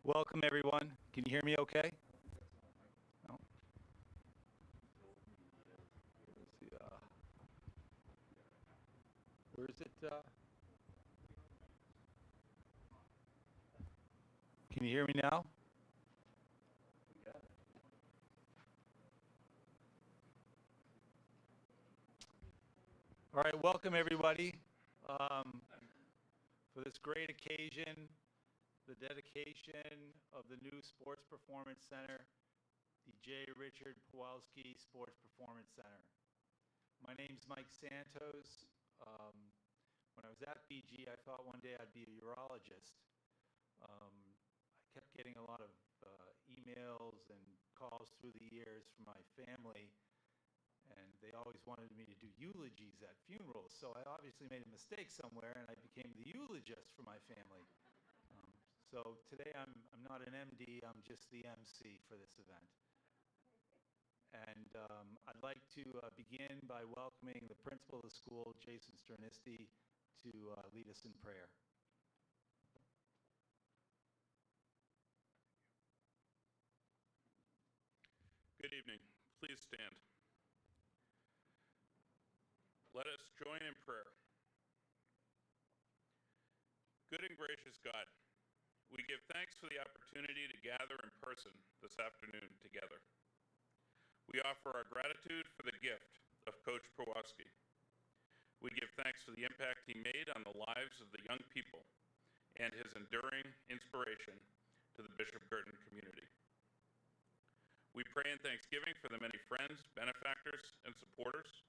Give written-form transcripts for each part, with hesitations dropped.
Welcome, everyone. Can you hear me okay? No? Let's see, where is it? Can you hear me now? All right, welcome, everybody, for this great occasion, the dedication of the new Sports Performance Center, the J. Richard Piwowarski Sports Performance Center. My name's Mike Santos. When I was at BG, I thought one day I'd be a urologist. I kept getting a lot of emails and calls through the years from my family, and they always wanted me to do eulogies at funerals. So I obviously made a mistake somewhere, and I became the eulogist for my family. So today I'm not an MD, I'm just the MC for this event. And I'd like to begin by welcoming the principal of the school, Jason Sternisti, to lead us in prayer. Good evening. Please stand. Let us join in prayer. Good and gracious God, we give thanks for the opportunity to gather in person this afternoon together. We offer our gratitude for the gift of Coach Piwowarski. We give thanks for the impact he made on the lives of the young people and his enduring inspiration to the Bishop Girton community. We pray in thanksgiving for the many friends, benefactors, and supporters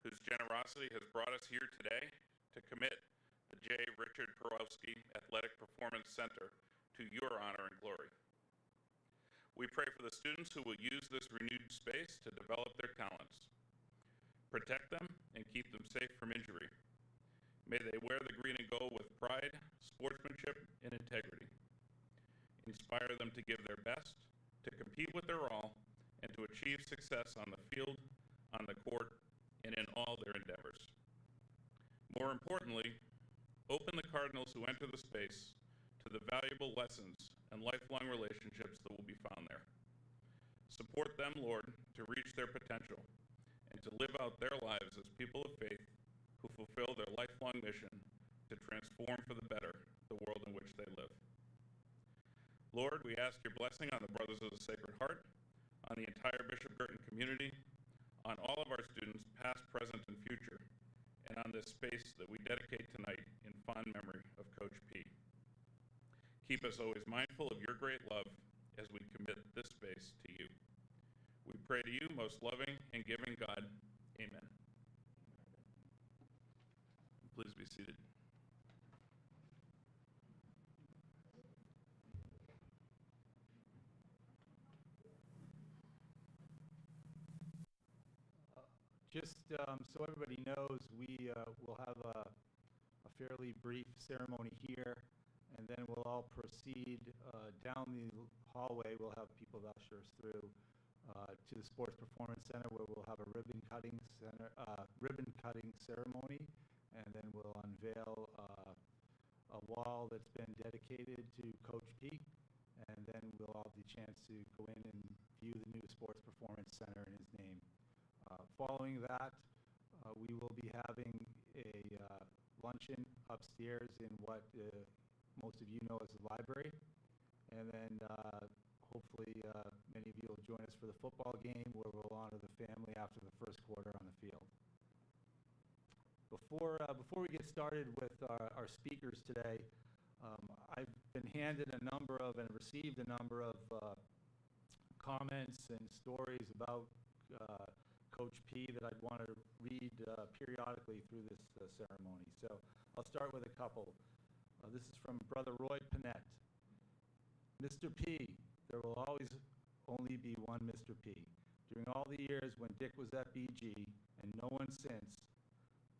whose generosity has brought us here today to commit the J. Richard Piwowarski Athletic Performance Center to your honor and glory. We pray for the students who will use this renewed space to develop their talents. Protect them and keep them safe from injury. May they wear the green and gold with pride, sportsmanship, and integrity. Inspire them to give their best, to compete with their all, and to achieve success on the field, on the court, and in all their endeavors. More importantly, open the Cardinals who enter the space to the valuable lessons and lifelong relationships that will be found there. Support them, Lord, to reach their potential and to live out their lives as people of faith who fulfill their lifelong mission to transform for the better the world in which they live. Lord, we ask your blessing on the Brothers of the Sacred Heart, on the entire Bishop Girton community, on all of our students, past, present, and future, and on this space that we dedicate tonight in fond memory of Coach P. Keep us always mindful of your great love as we commit this space to you. We pray to you, most loving and giving God. Amen. Please be seated. Just so everybody knows, we will have a fairly brief ceremony here, and then we'll all proceed down the hallway. We'll have people usher us through to the Sports Performance Center, where we'll have a ribbon cutting ceremony, and then we'll unveil a wall that's been dedicated to Coach P, and then we'll all have the chance to go in and view the new Sports Performance Center in his name. Following that, we will be having a luncheon upstairs in what most of you know as the library. And then hopefully many of you will join us for the football game, where we'll honor the family after the first quarter on the field. Before we get started with our speakers today, I've been handed a number of and received a number of comments and stories about Coach P that I'd want to read periodically through this ceremony. So I'll start with a couple. This is from Brother Roy Panett. Mr. P, there will always only be one Mr. P. During all the years when Dick was at BG, and no one since,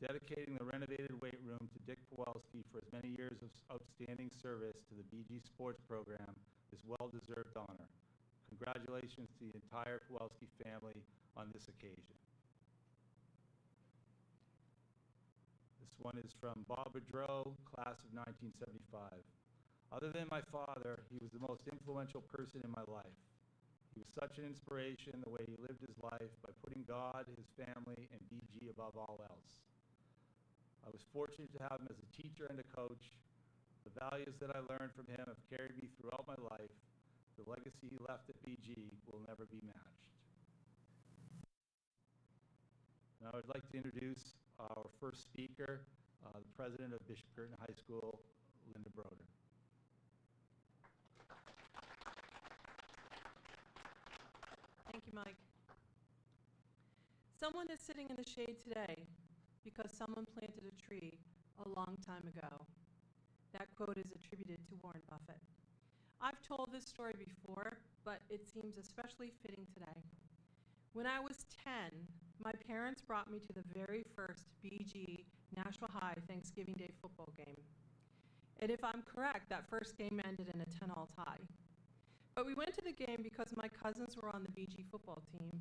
dedicating the renovated weight room to Dick Piwowarski for as many years of outstanding service to the BG sports program is well-deserved honor. Congratulations to the entire Piwowarski family on this occasion. This one is from Bob Boudreau, class of 1975. Other than my father, he was the most influential person in my life. He was such an inspiration the way he lived his life by putting God, his family, and BG above all else. I was fortunate to have him as a teacher and a coach. The values that I learned from him have carried me throughout my life. The legacy he left at BG will never be matched. Now I'd like to introduce our first speaker, the president of Bishop Curtin High School, Linda Broder. Thank you, Mike. Someone is sitting in the shade today because someone planted a tree a long time ago. That quote is attributed to Warren Buffett. I've told this story before, but it seems especially fitting today. When I was 10, my parents brought me to the very first BG Nashua High Thanksgiving Day football game. And if I'm correct, that first game ended in a 10-all tie. But we went to the game because my cousins were on the BG football team,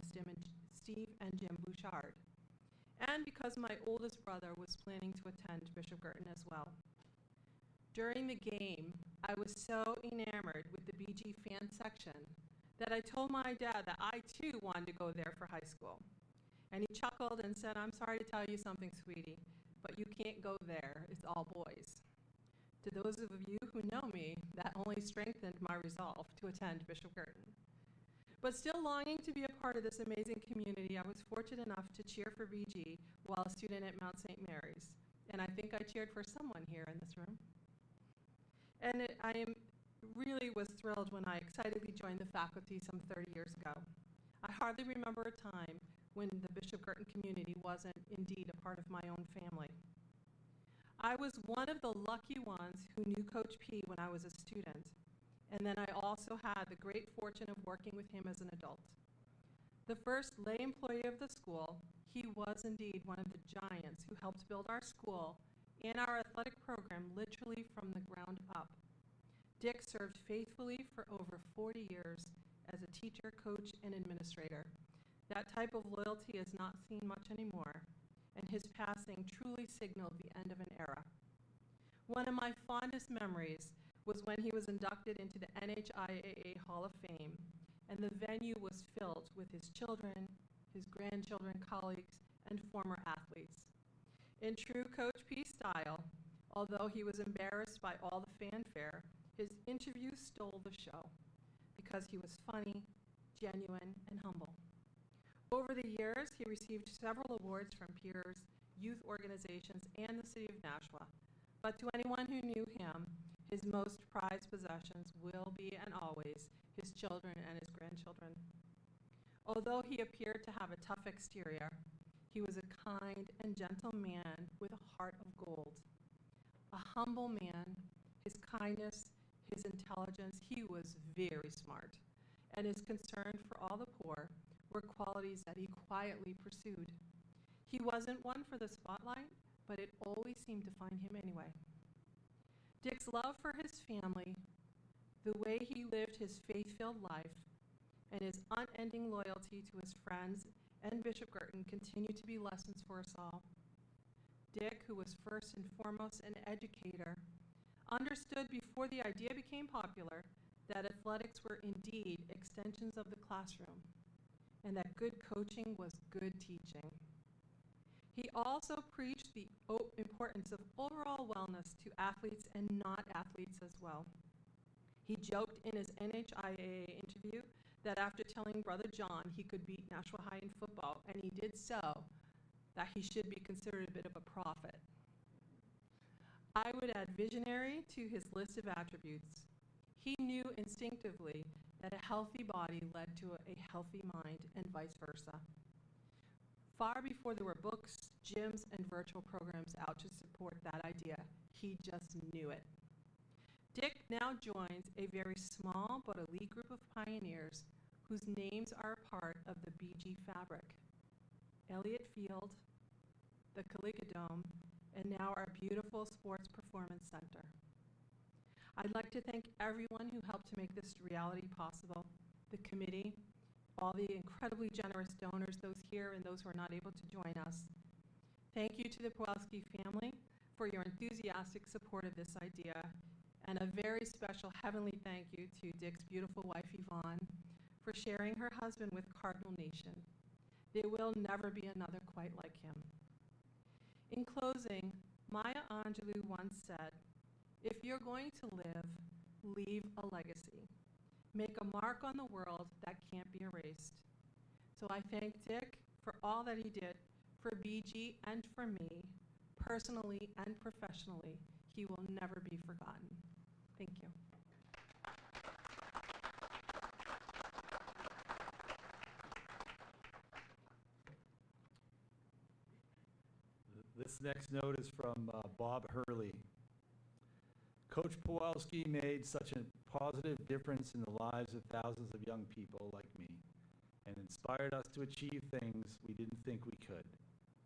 Steve and Jim Bouchard, and because my oldest brother was planning to attend Bishop Curtin as well. During the game, I was so enamored with the BG fan section that I told my dad that I too wanted to go there for high school. And he chuckled and said, "I'm sorry to tell you something, sweetie, but you can't go there. It's all boys." To those of you who know me, that only strengthened my resolve to attend Bishop Curtin. But still longing to be a part of this amazing community, I was fortunate enough to cheer for BG while a student at Mount St. Mary's. And I think I cheered for someone here in this room. And I really was thrilled when I excitedly joined the faculty some 30 years ago. I hardly remember a time when the Bishop Curtin community wasn't indeed a part of my own family. I was one of the lucky ones who knew Coach P when I was a student, and then I also had the great fortune of working with him as an adult. The first lay employee of the school, he was indeed one of the giants who helped build our school and our athletic program literally from the ground up. Dick served faithfully for over 40 years as a teacher, coach, and administrator. That type of loyalty is not seen much anymore, and his passing truly signaled the end of an era. One of my fondest memories was when he was inducted into the NHIAA Hall of Fame, and the venue was filled with his children, his grandchildren, colleagues, and former athletes. In true Coach P style, although he was embarrassed by all the fanfare, his interview stole the show because he was funny, genuine, and humble. Over the years, he received several awards from peers, youth organizations, and the city of Nashua. But to anyone who knew him, his most prized possessions will be and always his children and his grandchildren. Although he appeared to have a tough exterior, he was a kind and gentle man with a heart of gold. A humble man, his kindness, his intelligence, he was very smart, and his concern for all the poor were qualities that he quietly pursued. He wasn't one for the spotlight, but it always seemed to find him anyway. Dick's love for his family, the way he lived his faith-filled life, and his unending loyalty to his friends and Bishop Curtin continue to be lessons for us all. Dick, who was first and foremost an educator, understood before the idea became popular that athletics were indeed extensions of the classroom, and that good coaching was good teaching. He also preached the importance of overall wellness to athletes and not athletes as well. He joked in his NHIAA interview that after telling Brother John he could beat Nashua High in football, and he did so, that he should be considered a bit of a prophet. I would add visionary to his list of attributes. He knew instinctively that a healthy body led to a healthy mind and vice versa. Far before there were books, gyms, and virtual programs out to support that idea, he just knew it. Dick now joins a very small but elite group of pioneers whose names are a part of the BG fabric. Elliott Field, the Caligadome, and now our beautiful Sports Performance Center. I'd like to thank everyone who helped to make this reality possible, the committee, all the incredibly generous donors, those here and those who are not able to join us. Thank you to the Piwowarski family for your enthusiastic support of this idea, And a very special heavenly thank you to Dick's beautiful wife, Yvonne, for sharing her husband with Cardinal Nation. There will never be another quite like him. In closing, Maya Angelou once said, "If you're going to live, leave a legacy. Make a mark on the world that can't be erased." So I thank Dick for all that he did for BG and for me, personally and professionally. He will never be forgotten. Thank you. This next note is from Bob Hurley. Coach Piwowarski made such a positive difference in the lives of thousands of young people like me and inspired us to achieve things we didn't think we could.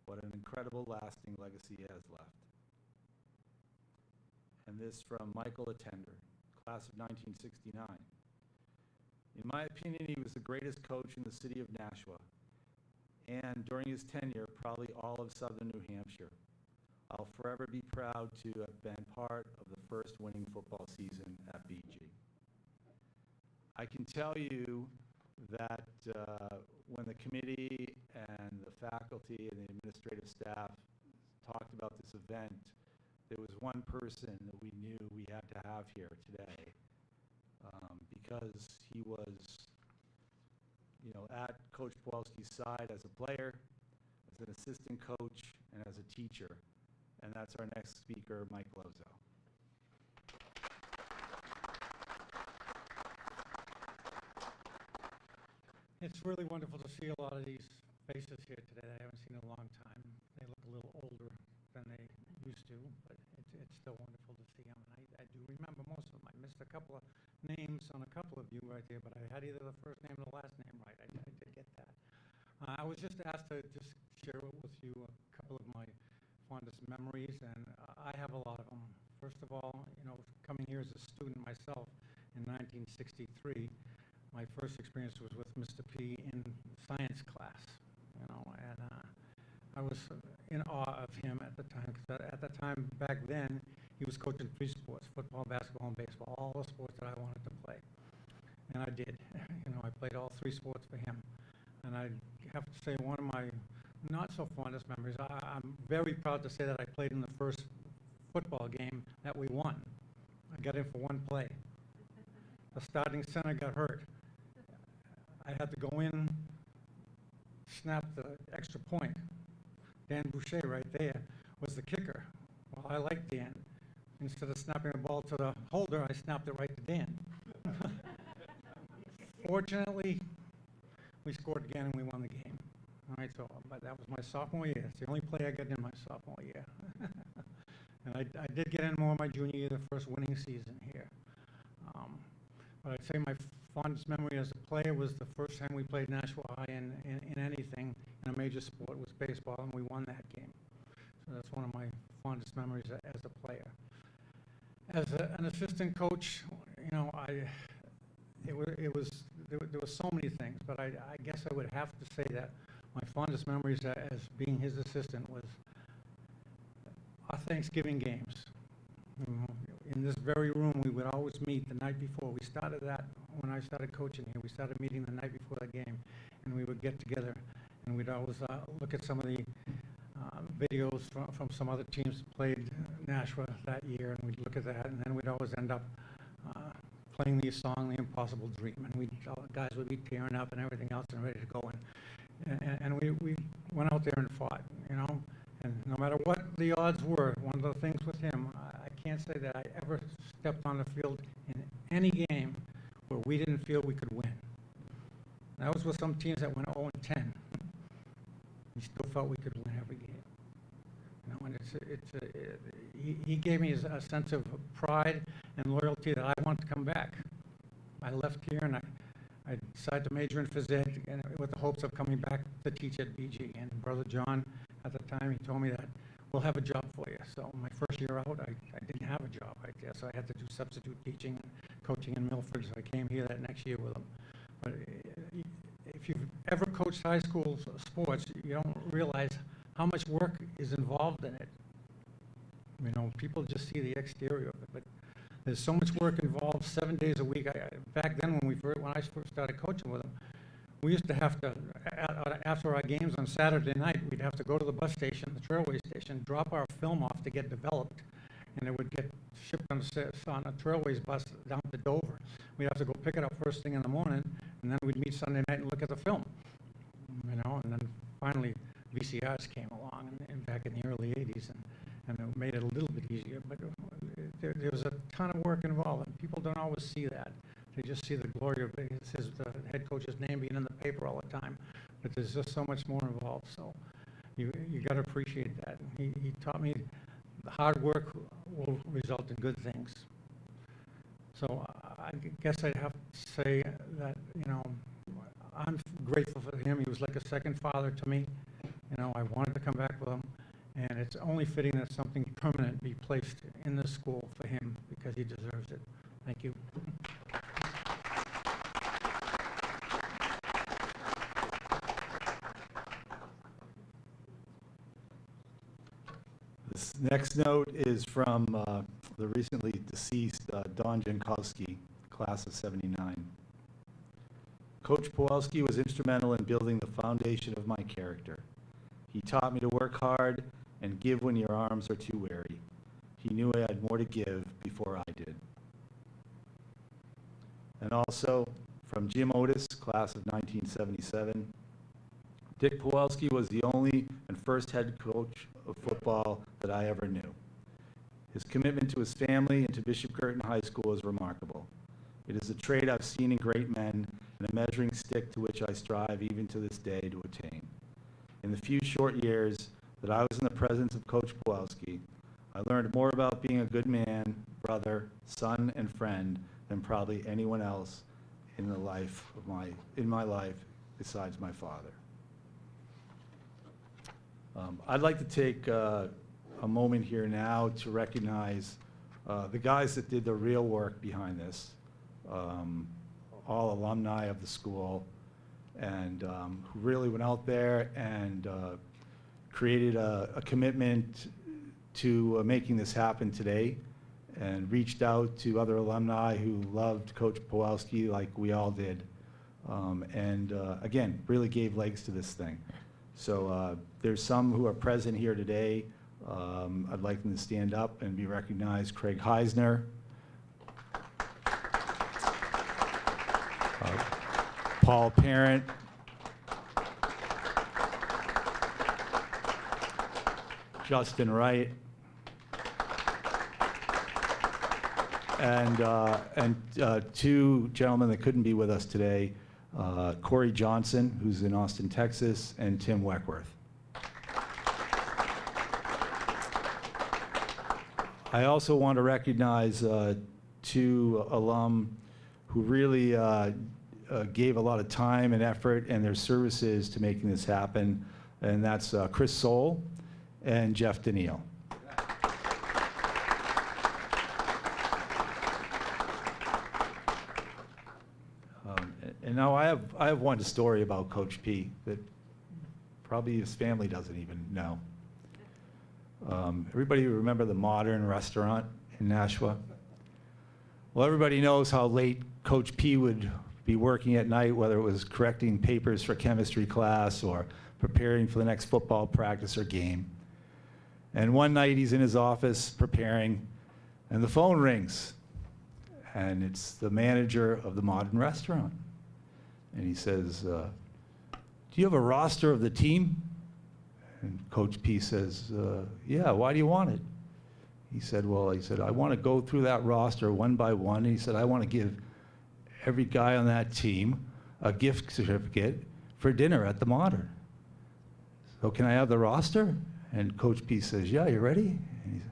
What an incredible lasting legacy he has left. And this from Michael Attender, class of 1969. In my opinion, he was the greatest coach in the city of Nashua, and during his tenure, probably all of southern New Hampshire. I'll forever be proud to have been part of the first winning football season at BG. I can tell you that when the committee and the faculty and the administrative staff talked about this event, there was one person that we knew we had to have here today because he was, at Coach Piwowarski's side as a player, as an assistant coach, and as a teacher. And that's our next speaker, Mike Lozo. It's really wonderful to see a lot of these faces here today that I haven't seen in a long time. They look a little older than they used to, but it's still wonderful to see them. And I do remember most of them. I missed a couple of names on a couple of you right there, but I had either the first name or the last name right. I did get that. I was just asked to just share with you a couple of my fondest memories, and I have a lot of them. First of all, coming here as a student myself in 1963, my first experience was with Mr. P in science class, and I was in awe of him at the time, because at the time, back then, he was coaching 3 sports, football, basketball, and baseball, all the sports that I wanted to play. And I did. I played all 3 sports for him. And I have to say, one of my not-so-fondest memories, I'm very proud to say that I played in the first football game that we won. I got in for 1 play. The starting center got hurt. I had to go in, snap the extra point. Dan Boucher right there was the kicker. Well, I liked Dan. Instead of snapping the ball to the holder, I snapped it right to Dan. Fortunately, we scored again and we won the game. All right, but that was my sophomore year. It's the only play I got in my sophomore year. And I did get in more my junior year, the first winning season here. But I'd say my fondest memory as a player was the first time we played Nashua High in anything, in a major sport, was baseball, and we won that game. So that's one of my fondest memories as a player. As an assistant coach, there were so many things, but I guess I would have to say that my fondest memories as being his assistant was our Thanksgiving games. In this very room, we would always meet the night before. We started that when I started coaching here. We started meeting the night before the game, and we would get together, and we'd always look at some of the videos from some other teams that played Nashua that year, and we'd look at that, and then we'd always end up playing the song, The Impossible Dream, and guys would be tearing up and everything else and ready to go, and we went out there and fought, and no matter what the odds were, one of the things with him, I can't say that I ever stepped on the field in any game where we didn't feel we could win. That was with some teams that went 0-10. We still felt we could win every game. And he gave me a sense of pride and loyalty that I want to come back. I left here and I decided to major in phys ed with the hopes of coming back to teach at BG. And Brother John, at the time, he told me that we'll have a job for you. So my first year out, I didn't have a job right there, so I had to do substitute teaching and coaching in Milford. So I came here that next year with him. But if you've ever coached high school sports, you don't realize how much work is involved in it. People just see the exterior of it, but There's so much work involved, 7 days a week. Back then, when I first started coaching with him, we used to have to, after our games on Saturday night, we'd have to go to the bus station, the Trailway station, drop our film off to get developed, and it would get shipped on a Trailways bus down to Dover. We'd have to go pick it up first thing in the morning, and then we'd meet Sunday night and look at the film, and then finally VCRs came along and back in the early 80s, and it made it a little bit easier, but there was a ton of work involved, and people don't always see that. They just see the glory of it. It says the head coach's name being in the paper all the time, but there's just so much more involved, so you got to appreciate that. He taught me the hard work will result in good things. So I guess I'd have to say that, I'm grateful for him. He was like a second father to me. I wanted to come back with him, and it's only fitting that something permanent be placed in the school for him because he deserves it. Thank you. This next note is from the recently deceased Don Jankowski, class of '79. Coach Piwowarski was instrumental in building the foundation of my character. He taught me to work hard and give when your arms are too weary. He knew I had more to give before I did. And also from Jim Otis, class of 1977. Dick Piwowarski was the only and first head coach of football that I ever knew. His commitment to his family and to Bishop Curtin High School is remarkable. It is a trait I've seen in great men and a measuring stick to which I strive even to this day to attain. In the few short years that I was in the presence of Coach Piwowarski, I learned more about being a good man, brother, son, and friend than probably anyone else in my life besides my father. I'd like to take a moment here now to recognize the guys that did the real work behind this, all alumni of the school, and who really went out there and created a commitment to making this happen today, and reached out to other alumni who loved Coach Piwowarski like we all did, and again, really gave legs to this thing. So there's some who are present here today. I'd like them to stand up and be recognized. Craig Heisner. Paul Parent. Justin Wright. And two gentlemen that couldn't be with us today, Corey Johnson, who's in Austin, Texas, and Tim Weckworth. I also want to recognize two alum who really gave a lot of time and effort and their services to making this happen, and that's Chris Soule and Jeff Daniel. And now I have one story about Coach P that probably his family doesn't even know. Everybody remember the Modern Restaurant in Nashua? Well, everybody knows how late Coach P would be working at night, whether it was correcting papers for chemistry class or preparing for the next football practice or game. And one night he's in his office preparing, and the phone rings, and it's the manager of the Modern Restaurant. And he says, do you have a roster of the team? And Coach P says, yeah, why do you want it? He said, I want to go through that roster one by one. And he said, I want to give every guy on that team a gift certificate for dinner at the Modern. So can I have the roster? And Coach P says, yeah, you ready? And he said,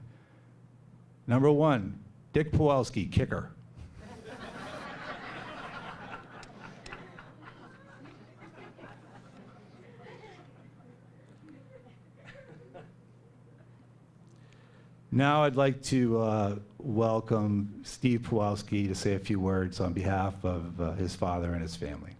number 1, Dick Piwowarski, kicker. Now I'd like to welcome Steve Piwowarski to say a few words on behalf of his father and his family.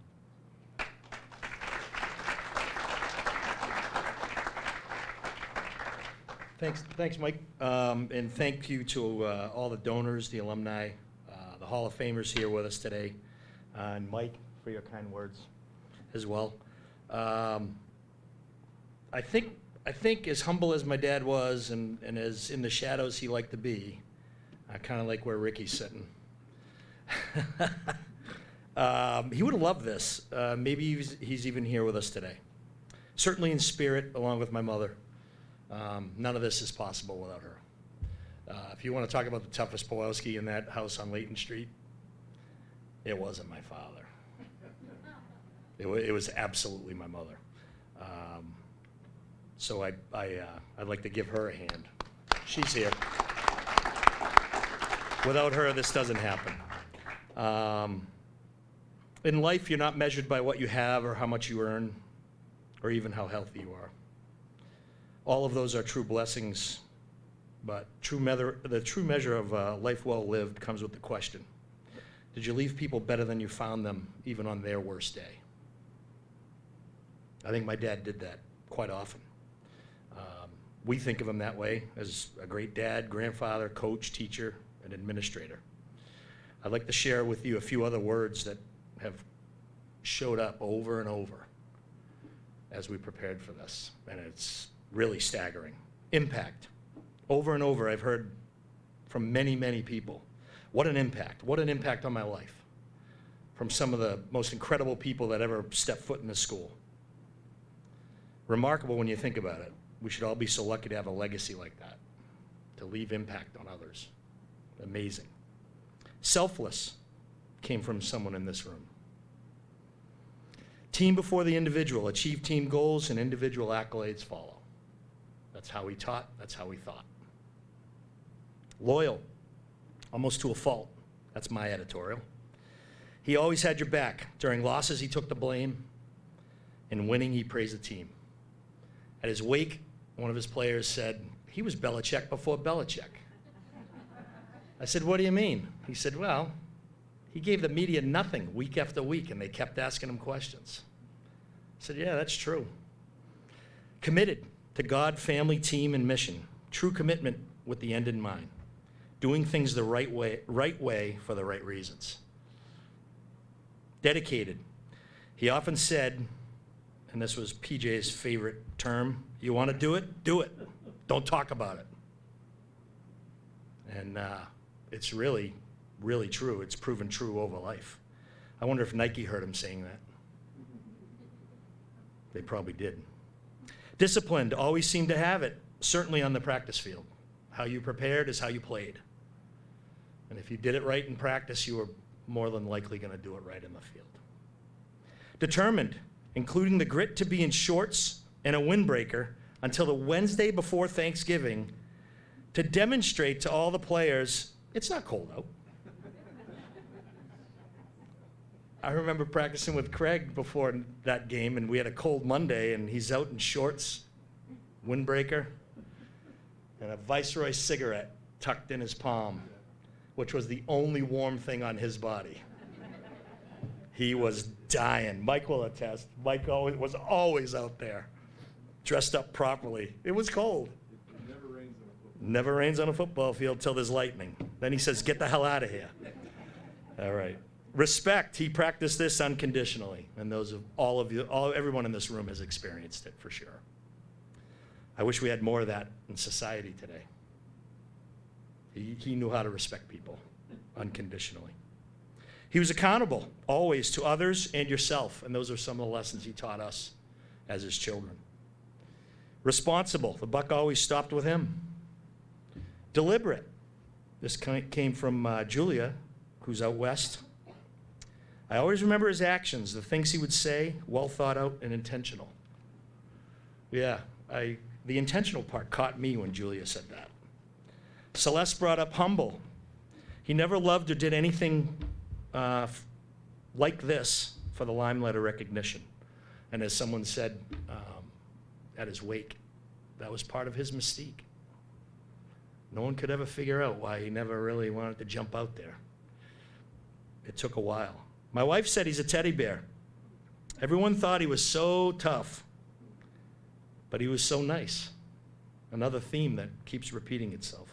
Thanks, Mike. And thank you to all the donors, the alumni, the Hall of Famers here with us today, and Mike for your kind words as well. I think as humble as my dad was and as in the shadows he liked to be, I kind of like where Ricky's sitting. He would have loved this. Maybe he's even here with us today. Certainly in spirit, along with my mother. None of this is possible without her. If you want to talk about the toughest Piwowarski in that house on Layton Street, it wasn't my father. It was absolutely my mother. So I'd like to give her a hand. She's here. Without her, this doesn't happen. In life, you're not measured by what you have or how much you earn or even how healthy you are. All of those are true blessings, but the true measure of life well lived comes with the question: did you leave people better than you found them, even on their worst day? I think my dad did that quite often. We think of him that way, as a great dad, grandfather, coach, teacher, and administrator. I'd like to share with you a few other words that have showed up over and over as we prepared for this, and it's really staggering. Impact. Over and over I've heard from many, many people. What an impact. What an impact on my life. From some of the most incredible people that ever stepped foot in this school. Remarkable when you think about it. We should all be so lucky to have a legacy like that, to leave impact on others. Amazing. Selfless came from someone in this room. Team before the individual. Achieve team goals and individual accolades follow. That's how he taught. That's how he thought. Loyal, almost to a fault. That's my editorial. He always had your back. During losses, he took the blame. In winning, he praised the team. At his wake, one of his players said, he was Belichick before Belichick. I said, what do you mean? He said, well, he gave the media nothing week after week, and they kept asking him questions. I said, yeah, that's true. Committed to God, family, team, and mission. True commitment with the end in mind. Doing things the right way for the right reasons. Dedicated. He often said, and this was PJ's favorite term, you want to do it? Do it. Don't talk about it. And it's really, really true. It's proven true over life. I wonder if Nike heard him saying that. They probably did. Disciplined, always seemed to have it, certainly on the practice field. How you prepared is how you played. And if you did it right in practice, you were more than likely going to do it right in the field. Determined, including the grit to be in shorts and a windbreaker until the Wednesday before Thanksgiving to demonstrate to all the players, it's not cold out. I remember practicing with Craig before that game, and we had a cold Monday, and he's out in shorts, windbreaker, and a Viceroy cigarette tucked in his palm, which was the only warm thing on his body. He was dying. Mike will attest. Mike was always out there, dressed up properly. It was cold. Never rains on a football field till there's lightning. Then he says, get the hell out of here. All right. Respect. He practiced this unconditionally. And those of everyone in this room has experienced it for sure. I wish we had more of that in society today. He knew how to respect people unconditionally. He was accountable always to others and yourself. And those are some of the lessons he taught us as his children. Responsible. The buck always stopped with him. Deliberate. This came from Julia, who's out west. I always remember his actions, the things he would say, well thought out and intentional. Yeah, the intentional part caught me when Julia said that. Celeste brought up humble. He never loved or did anything like this for the limelight or recognition. And as someone said at his wake, that was part of his mystique. No one could ever figure out why he never really wanted to jump out there. It took a while. My wife said he's a teddy bear. Everyone thought he was so tough, but he was so nice. another theme that keeps repeating itself.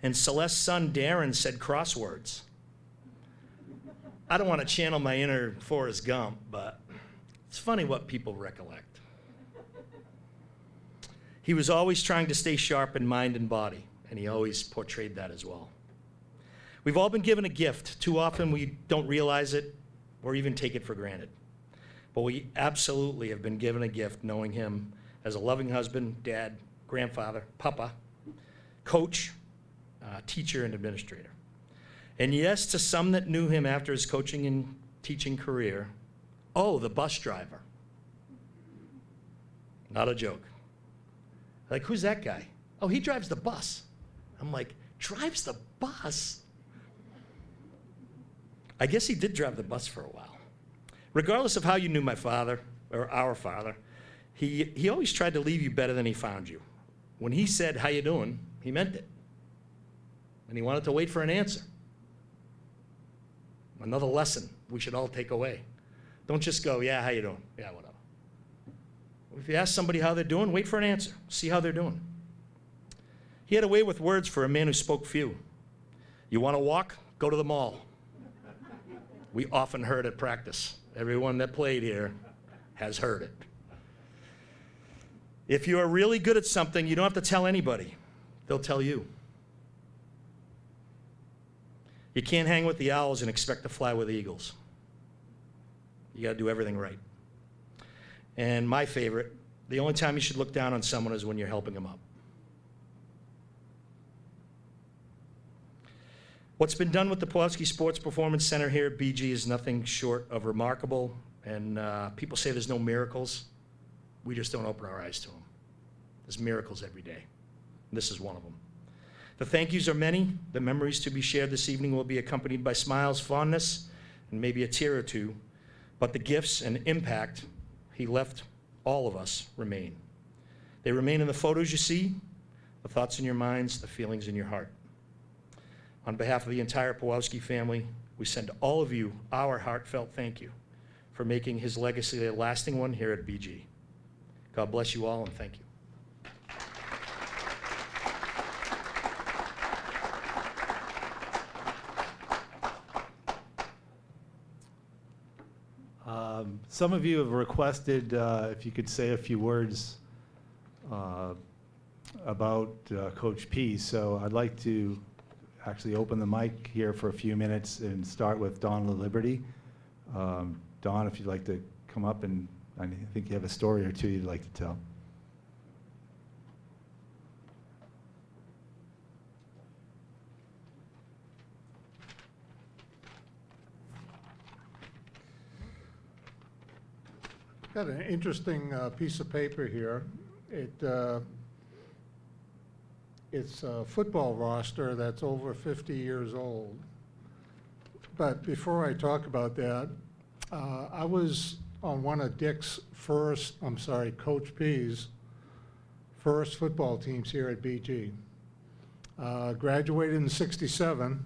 And Celeste's son, Darren, said crosswords. I don't want to channel my inner Forrest Gump, but it's funny what people recollect. He was always trying to stay sharp in mind and body, and he always portrayed that as well. We've all been given a gift. Too often we don't realize it or even take it for granted. But we absolutely have been given a gift knowing him as a loving husband, dad, grandfather, papa, coach, teacher, and administrator. And yes, to some that knew him after his coaching and teaching career, oh, the bus driver. Not a joke. Like, who's that guy? Oh, he drives the bus. I'm like, drives the bus? I guess he did drive the bus for a while. Regardless of how you knew my father, or our father, he always tried to leave you better than he found you. When he said, how you doing, he meant it. And he wanted to wait for an answer. Another lesson we should all take away. Don't just go, yeah, how you doing? Yeah, whatever. If you ask somebody how they're doing, wait for an answer. See how they're doing. He had a way with words for a man who spoke few. You want to walk? Go to the mall. We often heard at practice. Everyone that played here has heard it. If you are really good at something, you don't have to tell anybody. They'll tell you. You can't hang with the owls and expect to fly with the eagles. You got to do everything right. And my favorite, the only time you should look down on someone is when you're helping them up. What's been done with the Piwowarski Sports Performance Center here at BG is nothing short of remarkable, and people say there's no miracles. We just don't open our eyes to them. There's miracles every day. This is one of them. The thank yous are many. The memories to be shared this evening will be accompanied by smiles, fondness, and maybe a tear or two, but the gifts and impact he left all of us remain. They remain in the photos you see, the thoughts in your minds, the feelings in your heart. On behalf of the entire Piwowarski family, we send to all of you our heartfelt thank you for making his legacy a lasting one here at BG. God bless you all, and thank you. Some of you have requested if you could say a few words about Coach P. So I'd like to actually open the mic here for a few minutes and start with Don LaLiberty. Don, if you'd like to come up, and I think you have a story or two you'd like to tell. Got an interesting piece of paper here. It's a football roster that's over 50 years old. But before I talk about that, I was on one of Coach P's first football teams here at BG. Graduated in '67,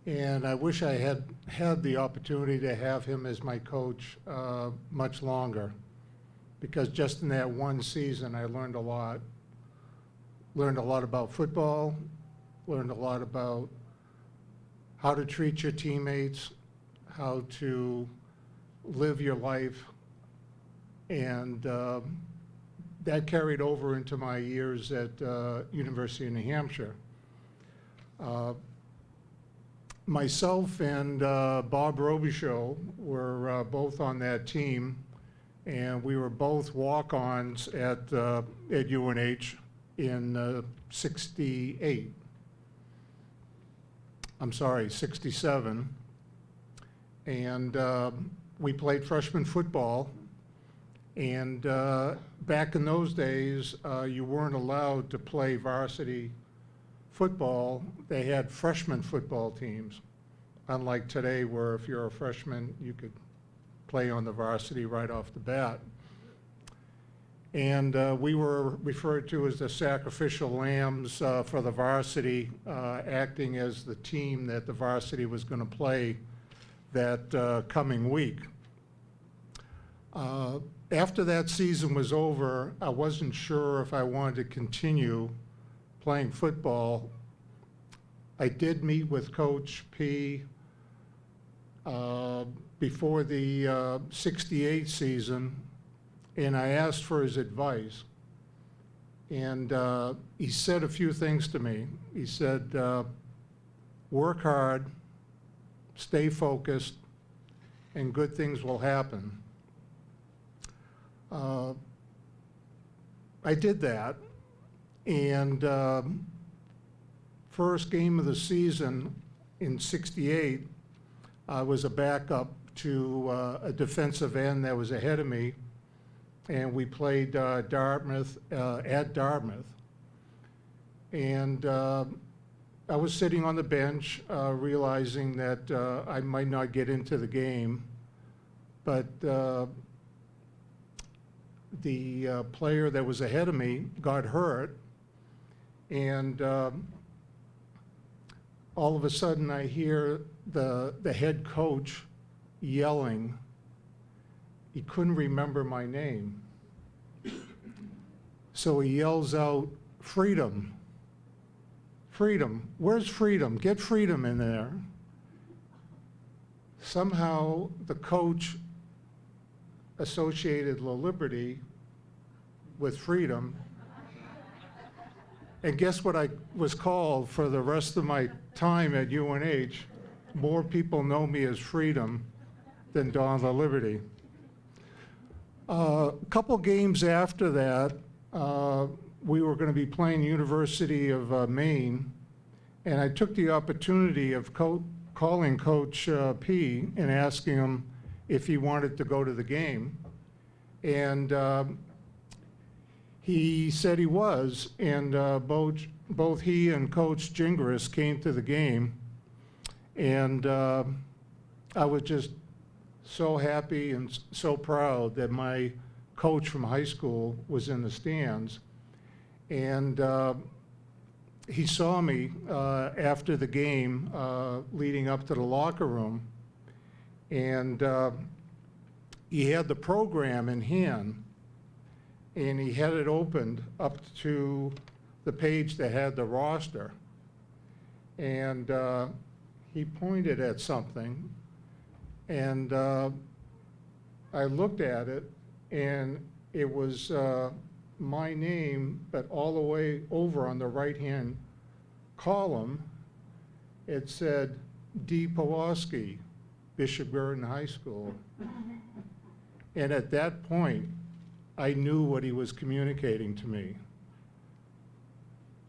and I wish I had had the opportunity to have him as my coach much longer, because just in that one season I learned a lot. Learned a lot about football, learned a lot about how to treat your teammates, how to live your life, and that carried over into my years at University of New Hampshire. Myself and Bob Robichaud were both on that team, and we were both walk-ons at UNH in 68. I'm sorry, 67. And we played freshman football. And back in those days, you weren't allowed to play varsity football. They had freshman football teams, unlike today where if you're a freshman, you could play on the varsity right off the bat. And we were referred to as the sacrificial lambs for the varsity, acting as the team that the varsity was going to play that coming week. After that season was over, I wasn't sure if I wanted to continue playing football. I did meet with Coach P before the 68 season, and I asked for his advice. And he said a few things to me. He said, work hard, stay focused, and good things will happen. I did that, and first game of the season in 68, I was a backup to a defensive end that was ahead of me, and we played Dartmouth at Dartmouth. And I was sitting on the bench, realizing that I might not get into the game, but the player that was ahead of me got hurt, and all of a sudden I hear the head coach yelling. He couldn't remember my name. So he yells out, "Freedom, Freedom, where's Freedom? Get Freedom in there." Somehow the coach associated La Liberty with freedom. And guess what I was called for the rest of my time at UNH? More people know me as Freedom than Don La Liberty. A couple games after that, we were going to be playing University of Maine, and I took the opportunity of calling Coach P and asking him if he wanted to go to the game. And he said he was, and both he and Coach Gingras came to the game. And I was just so happy and so proud that my coach from high school was in the stands. And he saw me after the game, leading up to the locker room, and he had the program in hand, and he had it opened up to the page that had the roster. And he pointed at something, and I looked at it, and it was my name, but all the way over on the right-hand column, it said D. Piwowarski, Bishop Gurdon High School. And at that point, I knew what he was communicating to me.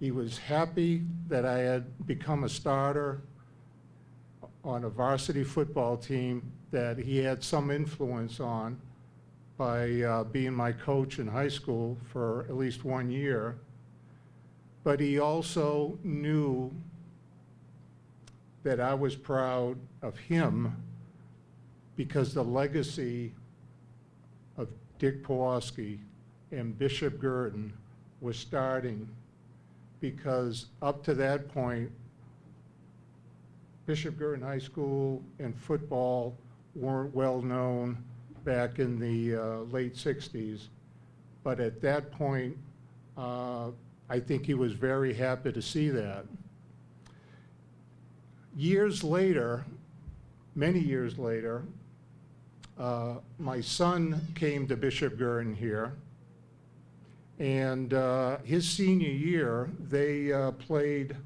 He was happy that I had become a starter on a varsity football team that he had some influence on by being my coach in high school for at least 1 year. But he also knew that I was proud of him because the legacy of Dick Piwowarski and Bishop Gurdon was starting, because up to that point, Bishop Gurdon High School and football weren't well known back in the late 60s. But at that point, I think he was very happy to see that. Years later, many years later, my son came to Bishop Gurdon here, and his senior year, they played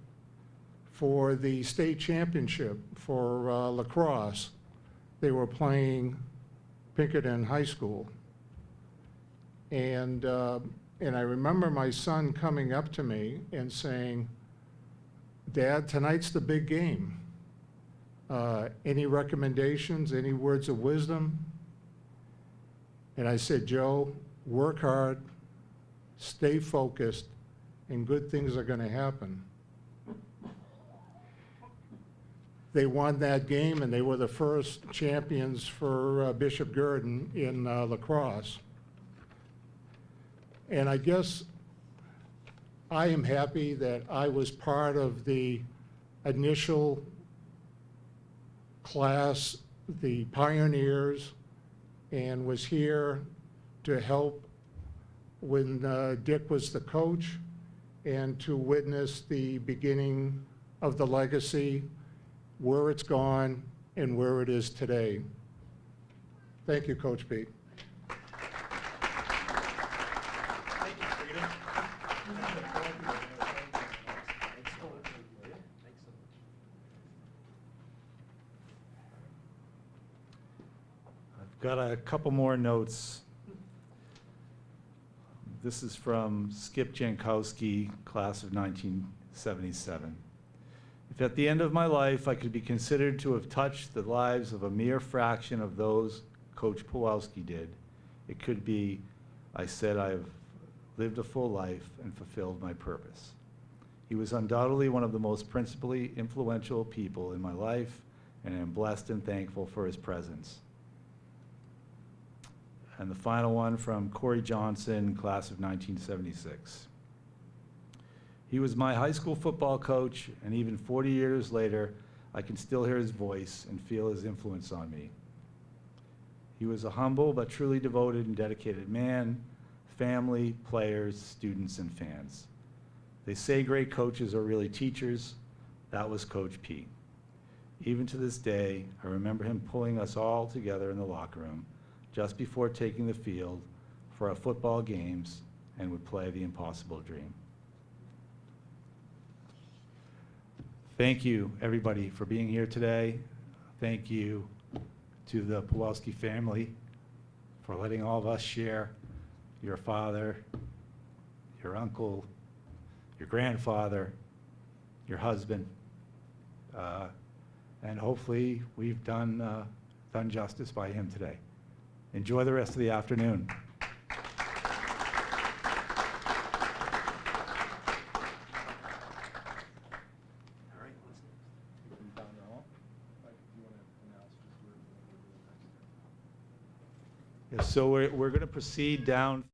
for the state championship for lacrosse. They were playing Pinkerton High School. And I remember my son coming up to me and saying, "Dad, tonight's the big game. Any recommendations, any words of wisdom?" And I said, "Joe, work hard, stay focused, and good things are going to happen." They won that game, and they were the first champions for Bishop Gurdon in lacrosse. And I guess I am happy that I was part of the initial class, the pioneers, and was here to help when Dick was the coach and to witness the beginning of the legacy, where it's gone and where it is today. Thank you, Coach Pete. Thank you, Frida. I've got a couple more notes. This is from Skip Jankowski, class of 1977. If at the end of my life I could be considered to have touched the lives of a mere fraction of those Coach Piwowarski did, it could be I said I've lived a full life and fulfilled my purpose. He was undoubtedly one of the most principally influential people in my life, and I am blessed and thankful for his presence. And the final one from Corey Johnson, class of 1976. He was my high school football coach, and even 40 years later, I can still hear his voice and feel his influence on me. He was a humble but truly devoted and dedicated man, family, players, students, and fans. They say great coaches are really teachers. That was Coach P. Even to this day, I remember him pulling us all together in the locker room just before taking the field for our football games and would play the impossible dream. Thank you, everybody, for being here today. Thank you to the Piwowarski family for letting all of us share your father, your uncle, your grandfather, your husband, and hopefully we've done justice by him today. Enjoy the rest of the afternoon. Yeah, so we're going to proceed down